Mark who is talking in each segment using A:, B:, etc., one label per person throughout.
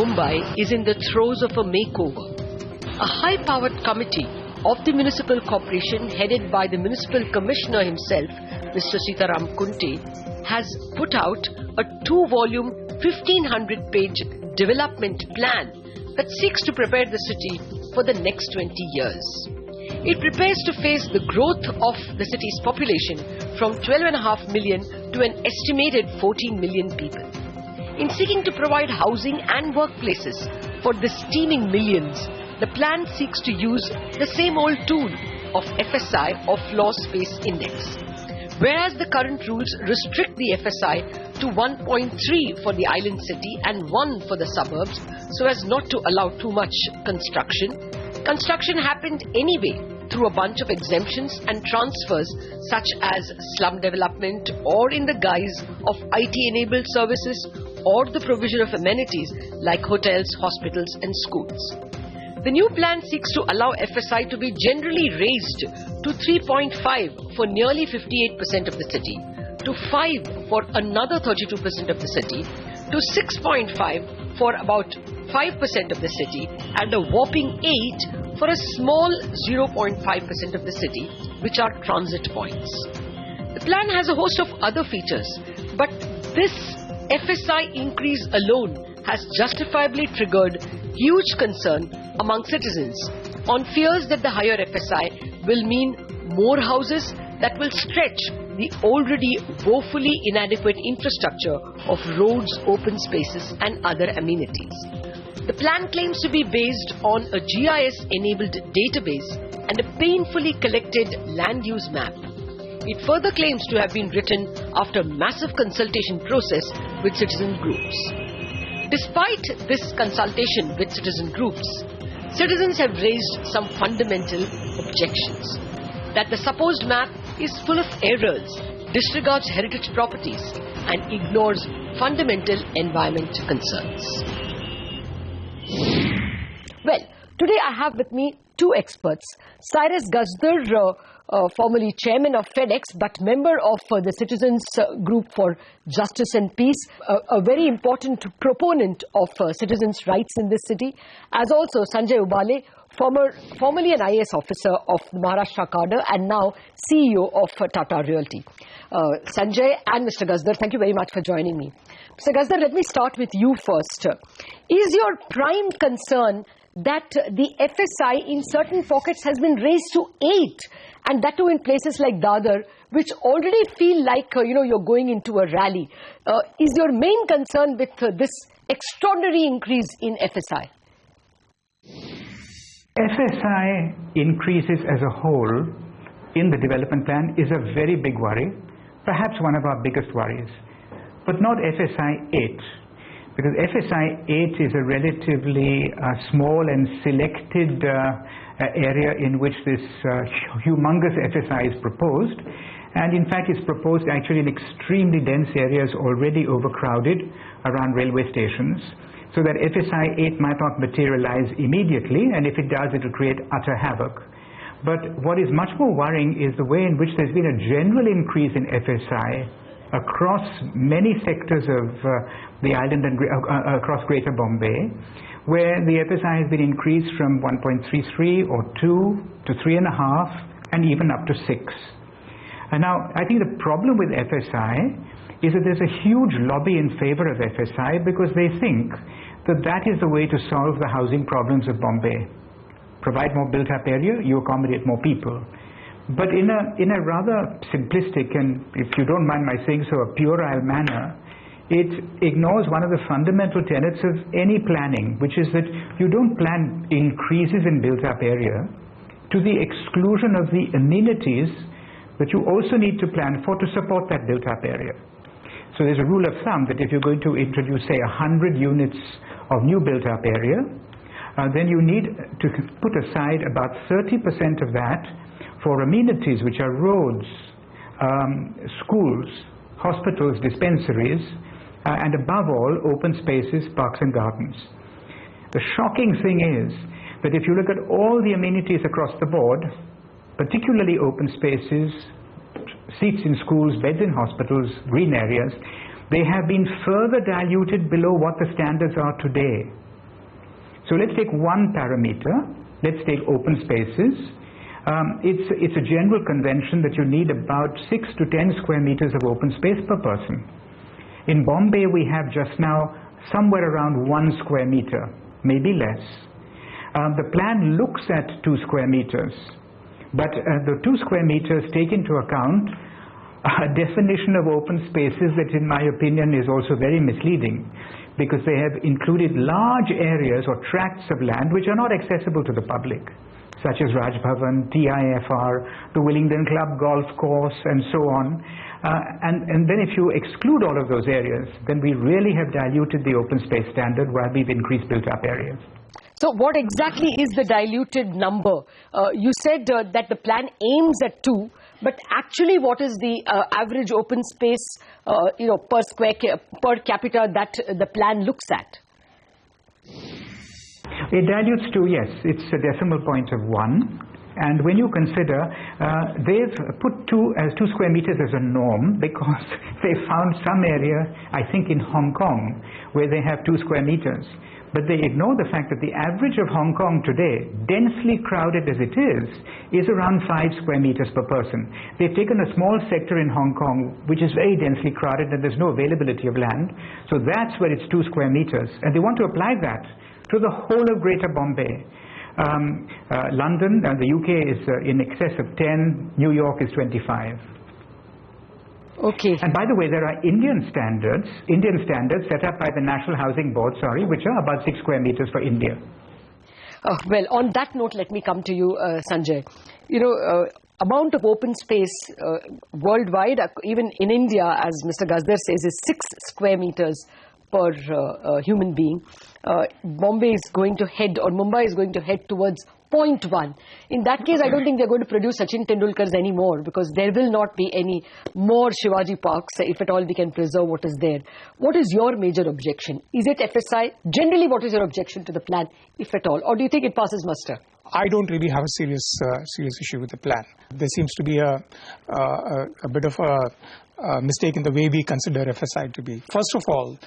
A: Mumbai is in the throes of a makeover. A high-powered committee of the Municipal Corporation, headed by the Municipal Commissioner himself, Mr. Sitaram Kunte, has put out a 2-volume, 1,500-page development plan that seeks to prepare the city for the next 20 years. It prepares to face the growth of the city's population from 12.5 million to an estimated 14 million people. In seeking to provide housing and workplaces for the steaming millions, the plan seeks to use the same old tool of FSI, or Floor Space Index. Whereas the current rules restrict the FSI to 1.3 for the island city and 1 for the suburbs so as not to allow too much construction, construction happened anyway through a bunch of exemptions and transfers such as slum development, or in the guise of IT-enabled services, or the provision of amenities like hotels, hospitals and schools. The new plan seeks to allow FSI to be generally raised to 3.5 for nearly 58% of the city, to 5 for another 32% of the city, to 6.5 for about 5% of the city, and a whopping 8 for a small 0.5% of the city, which are transit points. The plan has a host of other features, but this FSI increase alone has justifiably triggered huge concern among citizens on fears that the higher FSI will mean more houses that will stretch the already woefully inadequate infrastructure of roads, open spaces and other amenities. The plan claims to be based on a GIS-enabled database and a painfully collected land use map. It further claims to have been written after massive consultation process with citizen groups. Despite this consultation with citizen groups, citizens have raised some fundamental objections. That the supposed map is full of errors, disregards heritage properties, and ignores fundamental environment concerns. Well, today I have with me two experts. Cyrus Gasdar, formerly chairman of FedEx, but member of the Citizens Group for Justice and Peace, a very important proponent of citizens' rights in this city, as also Sanjay Ubale, formerly an IAS officer of the Maharashtra cadre and now CEO of Tata Realty. Sanjay and Mr. Gasdar, thank you very much for joining me. Mr. Gasdar, let me start with you first. Is your prime concern that the FSI in certain pockets has been raised to 8, and that too in places like Dadar, which already feel like you're going into a rally? Is your main concern with this extraordinary increase in FSI?
B: FSI increases as a whole in the development plan is a very big worry, perhaps one of our biggest worries, but not FSI 8. Because FSI 8 is a relatively small and selected area in which this humongous FSI is proposed. And in fact, it's proposed actually in extremely dense areas already overcrowded around railway stations. So that FSI 8 might not materialize immediately, and if it does, it will create utter havoc. But what is much more worrying is the way in which there's been a general increase in FSI across many sectors of the island and across Greater Bombay, where the FSI has been increased from 1.33 or 2 to 3.5 and even up to 6. And now, I think the problem with FSI is that there's a huge lobby in favor of FSI because they think that that is the way to solve the housing problems of Bombay. Provide more built-up area, you accommodate more people. But in a rather simplistic and, if you don't mind my saying so, a puerile manner, it ignores one of the fundamental tenets of any planning, which is that you don't plan increases in built-up area to the exclusion of the amenities that you also need to plan for to support that built-up area. So there's a rule of thumb that if you're going to introduce, say, 100 units of new built-up area, then you need to put aside about 30% of that for amenities, which are roads, schools, hospitals, dispensaries, and above all, open spaces, parks and gardens. The shocking thing is that if you look at all the amenities across the board, particularly open spaces, seats in schools, beds in hospitals, green areas, they have been further diluted below what the standards are today. So let's take one parameter. Let's take open spaces. It's a general convention that you need about 6 to 10 square meters of open space per person. In Bombay, we have just now somewhere around 1 square meter, maybe less. The plan looks at 2 square meters, but the 2 square meters take into account a definition of open spaces that, in my opinion, is also very misleading, because they have included large areas or tracts of land which are not accessible to the public, such as Raj Bhavan, TIFR, the Willingdon Club golf course, and so on. And then if you exclude all of those areas, then we really have diluted the open space standard while we've increased built-up areas.
A: So what exactly is the diluted number? You said that the plan aims at 2, but actually what is the average open space per capita that the plan looks at?
B: It dilutes to, yes, it's a decimal point of 1. And when you consider, they've put 2 square meters as a norm because they found some area, I think in Hong Kong, where they have 2 square meters. But they ignore the fact that the average of Hong Kong today, densely crowded as it is around 5 square meters per person. They've taken a small sector in Hong Kong, which is very densely crowded and there's no availability of land. So that's where it's 2 square meters. And they want to apply that to the whole of Greater Bombay. London, the UK is in excess of 10, New York is 25.
A: Okay.
B: And by the way, there are Indian standards set up by the National Housing Board, which are about 6 square meters for India.
A: Well, on that note, let me come to you, Sanjay. Amount of open space worldwide, even in India, as Mr. Gasdar says, is 6 square meters per human being. Mumbai is going to head towards 0.1. In that case, I don't think they're going to produce Sachin Tendulkars anymore, because there will not be any more Shivaji Parks, if at all we can preserve what is there. What is your major objection? Is it FSI? Generally, what is your objection to the plan, if at all? Or do you think it passes muster?
C: I don't really have a serious issue with the plan. There seems to be a bit of a mistake in the way we consider FSI to be. First of all,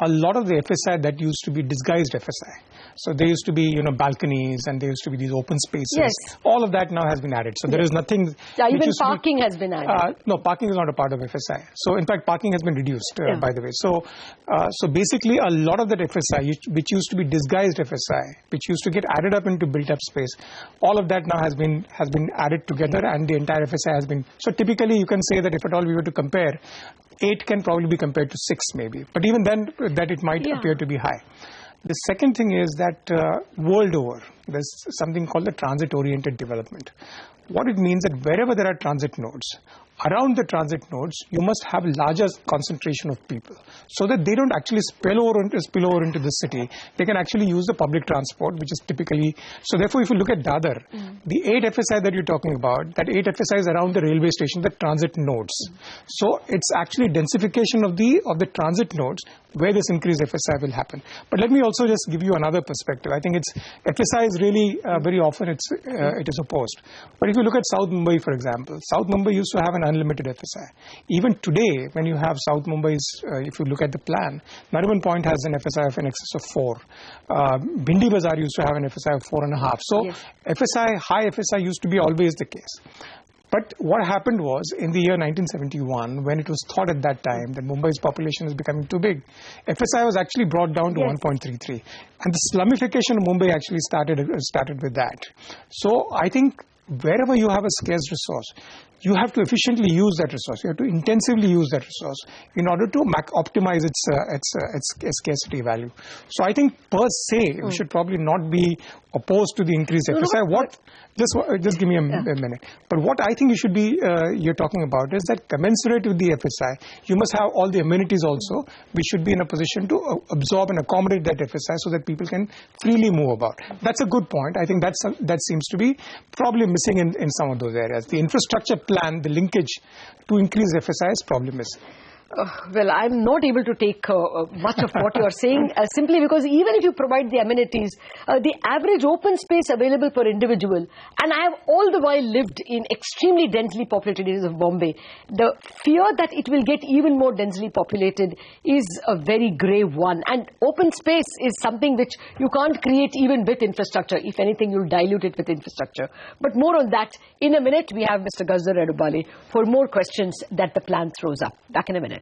C: a lot of the FSI that used to be disguised FSI. So there used to be, balconies, and there used to be these open spaces.
A: Yes.
C: All of that now has been added. So there is nothing.
A: Yeah, even parking has been added.
C: No, parking is not a part of FSI. So in fact, parking has been reduced, by the way. So basically, a lot of that FSI, which used to be disguised FSI, which used to get added up into built-up space, all of that now has been added together, and the entire FSI has been. So typically, you can say that if at all we were to compare, 8 can probably be compared to 6 maybe. But even then, that it might appear to be high. The second thing is that world over, there's something called the transit-oriented development. What it means that wherever there are transit nodes, around the transit nodes, you must have larger concentration of people so that they don't actually spill over into the city. They can actually use the public transport, which is typically. So therefore, if you look at Dadar, the 8 FSI that you're talking about, that 8 FSI is around the railway station, the transit nodes. So it's actually densification of the transit nodes where this increased FSI will happen. But let me also just give you another perspective. I think FSI is really very often it is opposed. But if you look at South Mumbai, for example, South Mumbai used to have an unlimited FSI. Even today, when you have South Mumbai's, if you look at the plan, Nariman Point has an FSI of in excess of 4. Bhindi Bazaar used to have an FSI of 4.5. So FSI, high FSI used to be always the case. But what happened was, in the year 1971, when it was thought at that time that Mumbai's population is becoming too big, FSI was actually brought down to 1.33. And the slumification of Mumbai actually started with that. So I think wherever you have a scarce resource, you have to efficiently use that resource. You have to intensively use that resource in order to optimize its scarcity value. So I think per se, we should probably not be opposed to the increased FSI. Just give me a minute. But what I think you should be you're talking about is that commensurate with the FSI, you must have all the amenities also, which should be in a position to absorb and accommodate that FSI so that people can freely move about. That's a good point. I think that seems to be probably missing in some of those areas. The infrastructure plan, the linkage to increase FSI is probably missing.
A: Well, I'm not able to take much of what you're saying simply because even if you provide the amenities, the average open space available per individual, and I have all the while lived in extremely densely populated areas of Bombay, the fear that it will get even more densely populated is a very grave one. And open space is something which you can't create even with infrastructure. If anything, you'll dilute it with infrastructure. But more on that in a minute. We have Mr. Ghazar Redubali for more questions that the plan throws up. Back in a minute.